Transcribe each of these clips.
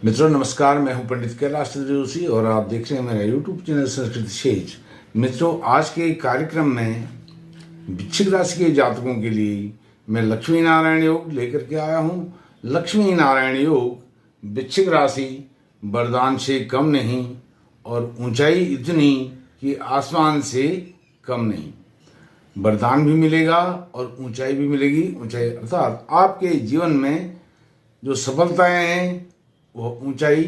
मित्रों नमस्कार, मैं हूं पंडित कैलाश जोशी और आप देख रहे हैं मेरा यूट्यूब चैनल संस्कृत शेज। मित्रों, आज के कार्यक्रम में वृश्चिक राशि के जातकों के लिए मैं लक्ष्मी नारायण योग लेकर के आया हूं। लक्ष्मी नारायण योग वृश्चिक राशि वरदान से कम नहीं और ऊंचाई इतनी कि आसमान से कम नहीं। वरदान भी मिलेगा और ऊंचाई भी मिलेगी। ऊंचाई अर्थात आपके जीवन में जो सफलताएं हैं वह ऊंचाई,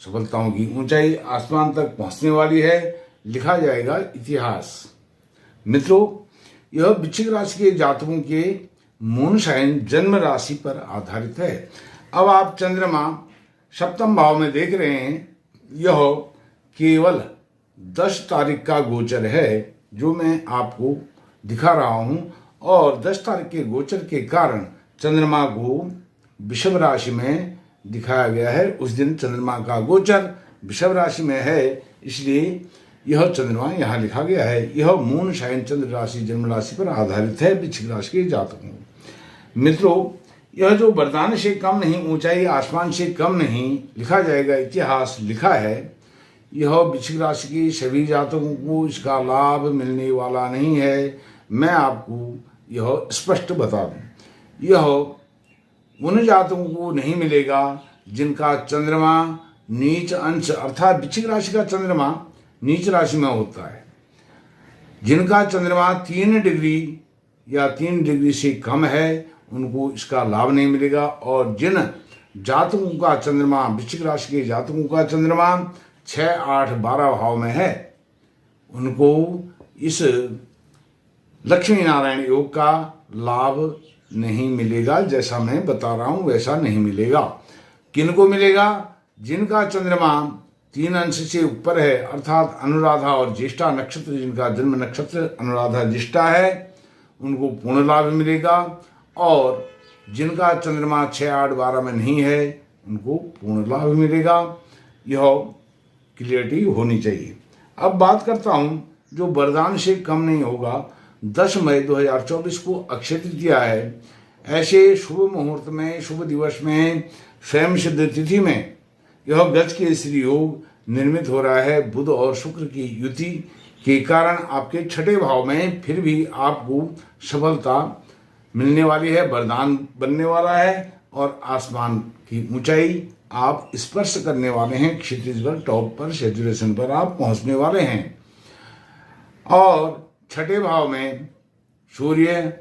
सफलताओं की ऊंचाई आसमान तक पहुंचने वाली है। लिखा जाएगा इतिहास। मित्रों, यह वृश्चिक राशि के जातकों के मून शाइन जन्म राशि पर आधारित है। अब आप चंद्रमा सप्तम भाव में देख रहे हैं। यह केवल 10 तारीख का गोचर है जो मैं आपको दिखा रहा हूं, और 10 तारीख के गोचर के कारण चंद्रमा को वृषभ राशि में दिखाया गया है। उस दिन चंद्रमा का गोचर वृषभ राशि में है, इसलिए यह चंद्रमा यहाँ लिखा गया है। यह मून शाइन चंद्र राशि जन्म राशि पर आधारित है वृश्चिक राशि के जातकों। मित्रों, यह जो वरदान से कम नहीं, ऊंचाई आसमान से कम नहीं, लिखा जाएगा इतिहास लिखा है। यह वृश्चिक राशि के सभी जातकों को इसका लाभ मिलने वाला नहीं है। मैं आपको यह स्पष्ट बता दूं, यह उन जातकों को नहीं मिलेगा जिनका चंद्रमा नीच अंश अर्थात वृश्चिक राशि का चंद्रमा नीच राशि में होता है। जिनका चंद्रमा 3 डिग्री या 3 डिग्री से कम है उनको इसका लाभ नहीं मिलेगा। और जिन जातकों का चंद्रमा वृश्चिक राशि के जातकों का चंद्रमा 6, 8, 12 भाव में है उनको इस लक्ष्मी नारायण योग का लाभ नहीं मिलेगा। जैसा मैं बता रहा हूं वैसा नहीं मिलेगा। किनको मिलेगा? जिनका चंद्रमा 3 अंश से ऊपर है अर्थात अनुराधा और ज्येष्ठा नक्षत्र, जिनका जन्म नक्षत्र अनुराधा ज्येष्ठा है उनको पूर्ण लाभ मिलेगा। और जिनका चंद्रमा 6, 8, 12 में नहीं है उनको पूर्ण लाभ मिलेगा। यह क्लियरिटी होनी चाहिए। अब बात करता हूं जो वरदान से कम नहीं होगा। 10 मई 2024 को अक्षय तृतीया है। ऐसे शुभ मुहूर्त में, शुभ दिवस में, स्वयं सिद्ध तिथि में यह गज के श्री योग निर्मित हो रहा है। बुध और शुक्र की युति के कारण आपके 6ठे भाव में फिर भी आपको सफलता मिलने वाली है, वरदान बनने वाला है और आसमान की ऊंचाई आप स्पर्श करने वाले हैं। क्षितिज पर, टॉप पर, सैचुरेशन पर आप पहुंचने वाले हैं। और 6ठे भाव में सूर्य,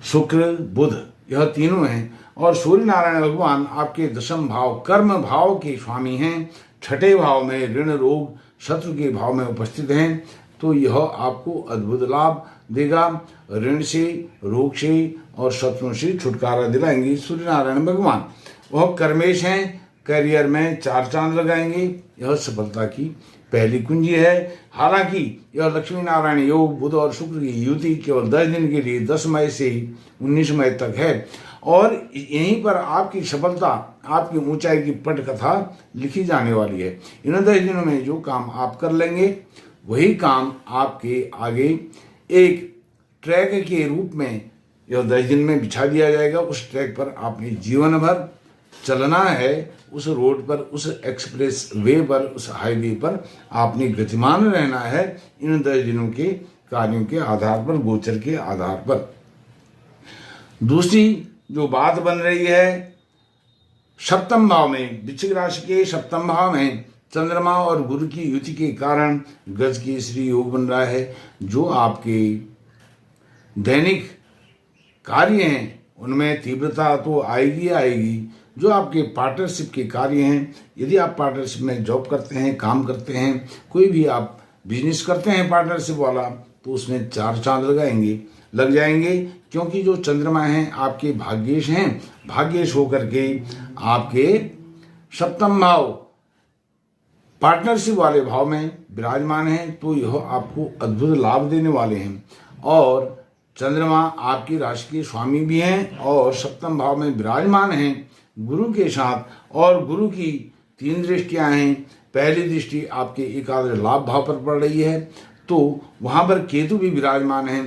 शुक्र, बुध यह तीनों हैं। और सूर्य नारायण भगवान आपके 10म भाव कर्म भाव के स्वामी हैं। 6ठे भाव में ऋण, रोग, शत्रु के भाव में उपस्थित हैं। तो यह आपको अद्भुत लाभ देगा। ऋण से, रोग से और शत्रुओं से छुटकारा दिलाएंगे सूर्य नारायण भगवान। वह कर्मेश हैं, करियर में 4 चांद लगाएंगे। यह सफलता की पहली कुंजी है। हालांकि यह लक्ष्मी नारायण योग बुध और शुक्र की युति केवल 10 दिन के लिए 10 मई से 19 मई तक है, और यहीं पर आपकी सफलता, आपकी ऊंचाई की पटकथा लिखी जाने वाली है। इन 10 दिनों में जो काम आप कर लेंगे वही काम आपके आगे एक ट्रैक के रूप में यह 10 दिन में बिछा दिया जाएगा। उस ट्रैक पर आपने जीवन भर चलना है। उस रोड पर, उस एक्सप्रेस वे पर, उस हाईवे पर आपने गतिमान रहना है इन 10 दिनों के कार्यों के आधार पर, गोचर के आधार पर। दूसरी जो बात बन रही है, 7म भाव में, वृश्चिक राशि के 7म भाव में चंद्रमा और गुरु की युति के कारण गज की श्री योग बन रहा है। जो आपके दैनिक कार्य हैं उनमें तीव्रता तो आएगी। जो आपके पार्टनरशिप के कार्य हैं, यदि आप पार्टनरशिप में जॉब करते हैं, काम करते हैं, कोई भी आप बिजनेस करते हैं पार्टनरशिप वाला, तो उसमें 4 चांद लग जाएंगे। क्योंकि जो चंद्रमा हैं आपके भाग्येश हैं। भाग्येश होकर के आपके 7म भाव पार्टनरशिप वाले भाव में विराजमान हैं। तो यह आपको अद्भुत लाभ देने वाले हैं। और चंद्रमा आपकी राशि के स्वामी भी हैं और 7म भाव में विराजमान हैं गुरु के साथ। और गुरु की 3 दृष्टियां हैं। पहली दृष्टि आपके एकादश लाभ भाव पर पड़ रही है, तो वहां पर केतु भी विराजमान है।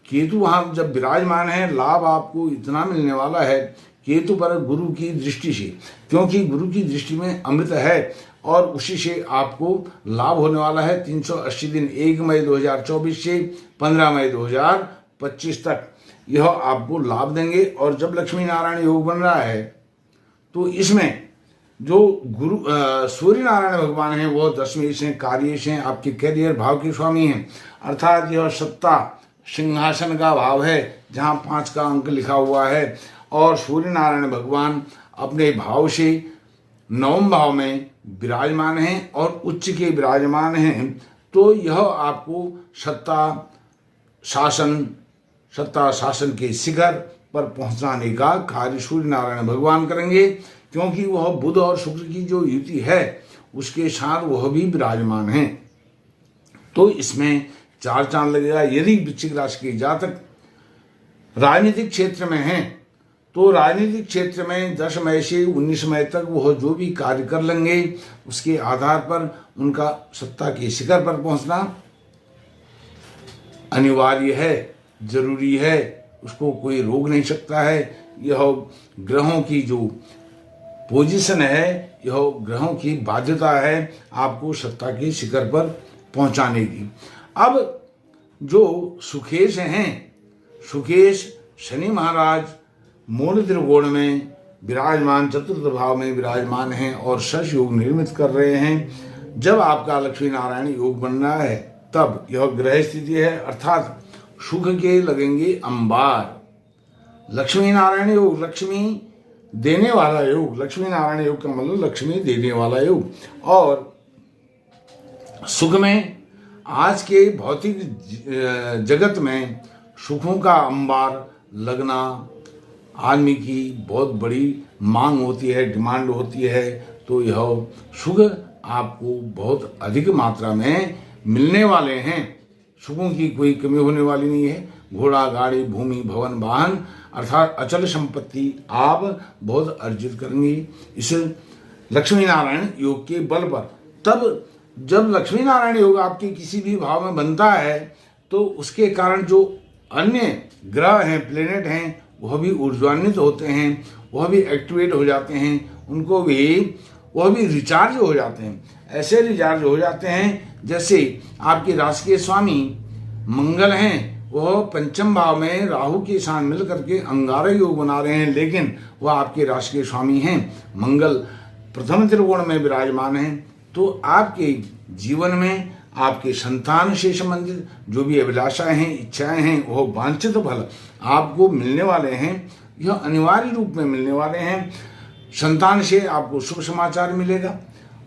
केतु वहां जब विराजमान है, लाभ आपको इतना मिलने वाला है केतु पर गुरु की दृष्टि से, क्योंकि गुरु की दृष्टि में अमृत है और उसी से आपको लाभ होने वाला है 380 दिन, 1 मई 2024 से 15 मई 2025 तक यह आपको लाभ देंगे। और जब लक्ष्मी नारायण योग बन रहा है तो इसमें जो गुरु सूर्य नारायण भगवान हैं वो दशमेश हैं, कार्येश हैं, आपके कैरियर भाव के स्वामी हैं, अर्थात यह सत्ता सिंहासन का भाव है जहाँ 5 का अंक लिखा हुआ है। और सूर्य नारायण भगवान अपने भाव से 9वें भाव में विराजमान हैं और उच्च के विराजमान हैं, तो यह आपको सत्ता शासन के शिखर पर पहुंचाने का कार्य सूर्य नारायण भगवान करेंगे, क्योंकि वह बुध और शुक्र की जो युति है उसके साथ वह भी विराजमान हैं। तो इसमें 4 चांद लगेगा। यदि वृश्चिक राशि के जातक राजनीतिक क्षेत्र में हैं तो राजनीतिक क्षेत्र में 10 मई से 19 मई तक वह जो भी कार्य कर लेंगे उसके आधार पर उनका सत्ता के शिखर पर पहुंचना अनिवार्य है, जरूरी है, उसको कोई रोक नहीं सकता है। यह ग्रहों की जो पोजीशन है, यह ग्रहों की बाध्यता है आपको सत्ता के शिखर पर पहुंचाने की। अब जो सुखेश हैं, सुखेश शनि महाराज मूल त्रिकोण में विराजमान, चतुर्थ भाव में विराजमान हैं और शश योग निर्मित कर रहे हैं। जब आपका लक्ष्मी नारायण योग बन रहा है तब यह ग्रह स्थिति है, अर्थात सुख के लगेंगे अंबार। लक्ष्मी नारायण योग लक्ष्मी देने वाला योग, लक्ष्मी नारायण योग का मतलब लक्ष्मी देने वाला योग। और सुख में आज के भौतिक जगत में सुखों का अंबार लगना आदमी की बहुत बड़ी मांग होती है, डिमांड होती है। तो यह सुख आपको बहुत अधिक मात्रा में मिलने वाले हैं, सुखों की कोई कमी होने वाली नहीं है। घोड़ा, गाड़ी, भूमि, भवन, वाहन अर्थात अचल संपत्ति आप बहुत अर्जित करेंगे इस लक्ष्मी नारायण योग के बल पर। तब जब लक्ष्मी नारायण योग आपके किसी भी भाव में बनता है तो उसके कारण जो अन्य ग्रह हैं, प्लेनेट हैं, वह भी ऊर्जान्वित होते हैं, वह भी एक्टिवेट हो जाते हैं, वह भी रिचार्ज हो जाते हैं। ऐसे रिचार्ज हो जाते हैं जैसे आपके राशि के स्वामी मंगल हैं, वह 5वें भाव में राहु के साथ मिल करके अंगारक योग बना रहे हैं, लेकिन वह आपके राशि के स्वामी हैं। मंगल प्रथम त्रिकोण में विराजमान हैं। तो आपके जीवन में आपके संतान से संबंधित जो भी अभिलाषाएं हैं, इच्छाएं हैं, वह वांछित फल आपको मिलने वाले हैं। यह अनिवार्य रूप में मिलने वाले हैं। संतान से आपको शुभ समाचार मिलेगा।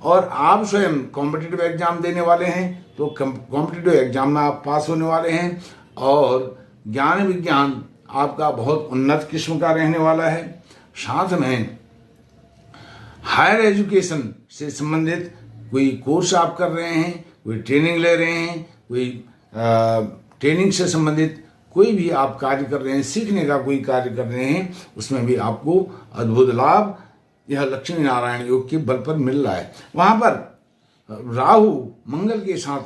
और आप स्वयं कॉम्पिटिटिव एग्जाम देने वाले हैं तो कॉम्पिटिटिव एग्जाम में आप पास होने वाले हैं। और ज्ञान विज्ञान आपका बहुत उन्नत किस्म का रहने वाला है। साथ में हायर एजुकेशन से संबंधित कोई कोर्स आप कर रहे हैं, कोई ट्रेनिंग ले रहे हैं, कोई ट्रेनिंग से संबंधित कोई भी आप कार्य कर रहे हैं, सीखने का कोई कार्य कर रहे हैं, उसमें भी आपको अद्भुत लाभ यह लक्ष्मी नारायण योग के बल पर मिल रहा है। वहाँ पर राहु मंगल के साथ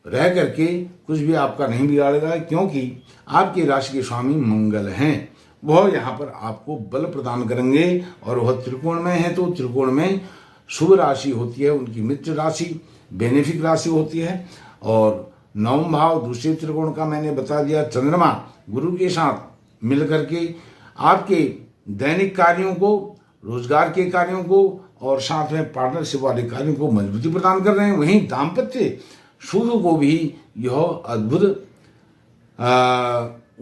रह करके कुछ भी आपका नहीं बिगाड़ेगा, क्योंकि आपकी राशि के स्वामी मंगल हैं। वह यहाँ पर आपको बल प्रदान करेंगे। और वह त्रिकोण में है तो त्रिकोण में शुभ राशि होती है, उनकी मित्र राशि, बेनिफिक राशि होती है। और 9वां भाव दूसरे त्रिकोण का मैंने बता दिया। चंद्रमा गुरु के साथ मिल करके आपके दैनिक कार्यों को, रोजगार के कार्यों को और साथ में पार्टनरशिप वाले कार्यों को मजबूती प्रदान कर रहे हैं। वहीं दाम्पत्य सुख को भी यह अद्भुत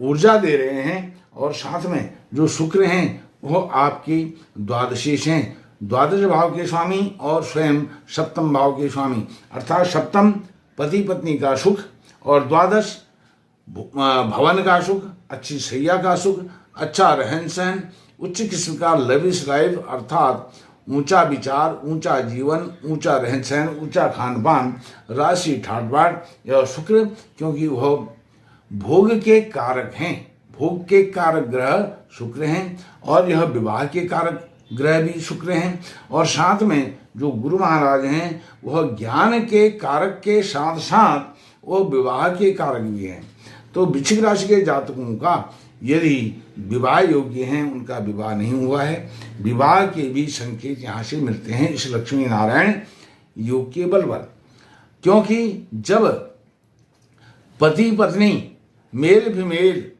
ऊर्जा दे रहे हैं। और साथ में जो शुक्र हैं वह आपके द्वादशेश हैं, द्वादश भाव के स्वामी और स्वयं 7वें भाव के स्वामी, अर्थात 7म पति पत्नी का सुख और द्वादश भवन का सुख, अच्छी शैया का सुख, अच्छा रहन सहन, उच्च किस्म का लविश लाइफ अर्थात ऊंचा विचार, ऊंचा जीवन, ऊंचा रहन सहन, ऊंचा खान पान, राशि ठाट बाट, यह शुक्र, क्योंकि वह भोग के कारक हैं, भोग के कारक ग्रह शुक्र हैं। और यह विवाह के कारक ग्रह भी शुक्र हैं। और साथ में जो गुरु महाराज हैं वह ज्ञान के कारक के साथ साथ वह विवाह के कारक भी हैं। तो वृश्चिक राशि के जातकों का यदि विवाह योग्य हैं उनका विवाह नहीं हुआ है, विवाह के भी संकेत यहाँ से मिलते हैं इस लक्ष्मी नारायण योग के बल पर। क्योंकि जब पति पत्नी मेल फीमेल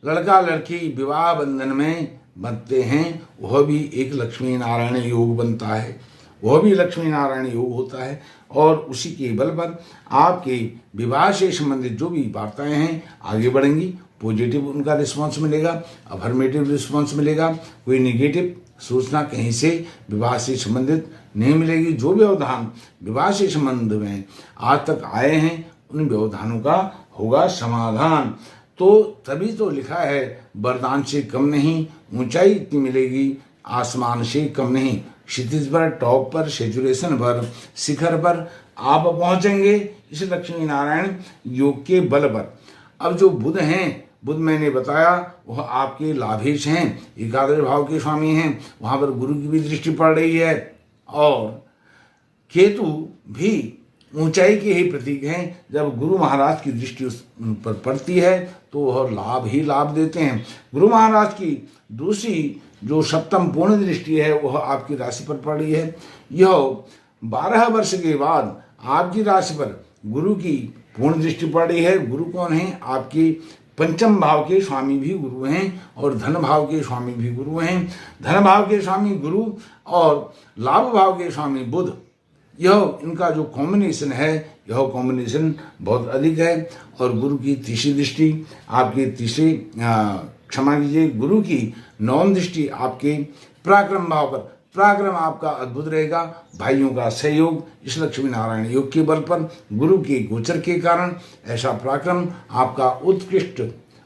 लड़का लड़की विवाह बंधन में बनते हैं, वह भी एक लक्ष्मी नारायण योग बनता है, वह भी लक्ष्मी नारायण योग होता है। और उसी के बल पर आपके विवाह से संबंधित जो भी वार्ताएं हैं आगे बढ़ेंगी, पॉजिटिव उनका रिस्पांस मिलेगा, अफर्मेटिव रिस्पांस मिलेगा, कोई निगेटिव सूचना कहीं से विवाह से संबंधित नहीं मिलेगी। जो व्यवधान विवाह से संबंध में आज तक आए हैं उन व्यवधानों का होगा समाधान। तो तभी तो लिखा है वरदान से कम नहीं, ऊंचाई इतनी मिलेगी आसमान से कम नहीं, क्षितिज पर, टॉप पर, सेचुरेशन पर, शिखर पर आप पहुंचेंगे इस लक्ष्मी नारायण योग के बल पर। अब जो बुध हैं, बुध मैंने बताया वह आपके लाभेश हैं, एकादश भाव के स्वामी हैं, वहां पर गुरु की भी दृष्टि पड़ रही है। और केतु भी ऊंचाई के ही प्रतीक हैं। जब गुरु महाराज की दृष्टि उस पर पड़ती है तो वह लाभ ही लाभ देते हैं। गुरु महाराज की दूसरी जो सप्तम पूर्ण दृष्टि है वह आपकी राशि पर पड़ रही है। यह 12 वर्ष के बाद आपकी राशि पर गुरु की पूर्ण दृष्टि पड़ रही है। गुरु कौन है? आपके पंचम भाव के स्वामी भी गुरु हैं और धन भाव के स्वामी भी गुरु हैं। धन भाव के स्वामी गुरु और लाभ भाव के स्वामी बुध, यह इनका जो कॉम्बिनेशन है यह कॉम्बिनेशन बहुत अधिक है। और गुरु की तीसरी दृष्टि आपके तीसरे क्षमा कीजिए गुरु की नवम दृष्टि आपके पराक्रम भाव पर, पराक्रम आपका अद्भुत रहेगा। भाइयों का सहयोग इस लक्ष्मी नारायण योग के बल पर गुरु के गोचर के कारण ऐसा पराक्रम आपका उत्कृष्ट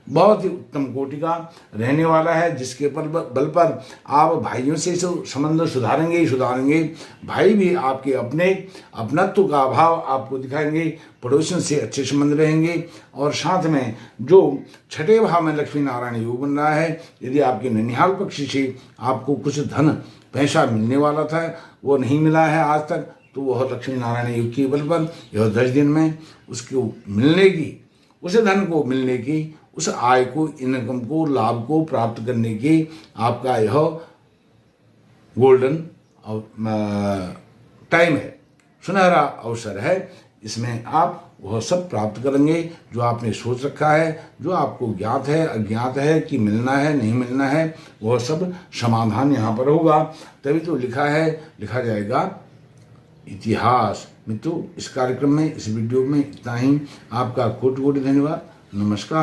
बहुत ही उत्तम कोटि का रहने वाला है, जिसके बल पर आप भाइयों से संबंध सुधारेंगे ही सुधारेंगे। भाई भी आपके अपनत्व का भाव आपको दिखाएंगे, पड़ोसियों से अच्छे संबंध रहेंगे। और साथ में जो छठे भाव में लक्ष्मी नारायण योग बन रहा है, यदि आपके ननिहाल पक्ष से आपको कुछ धन पैसा मिलने वाला था वो नहीं मिला है आज तक, तो वह लक्ष्मी नारायण योग के बल पर यह 10 दिन में उसको मिलने की, उस धन को मिलने की, उस आय को, इनकम को, लाभ को प्राप्त करने की आपका यह गोल्डन टाइम है, सुनहरा अवसर है। इसमें आप वह सब प्राप्त करेंगे जो आपने सोच रखा है, जो आपको ज्ञात है अज्ञात है कि मिलना है नहीं मिलना है, वह सब समाधान यहाँ पर होगा। तभी तो लिखा जाएगा इतिहास। मित्रों, इस कार्यक्रम में, इस वीडियो में इतना ही। आपका कोटि कोटि धन्यवाद। नमस्कार।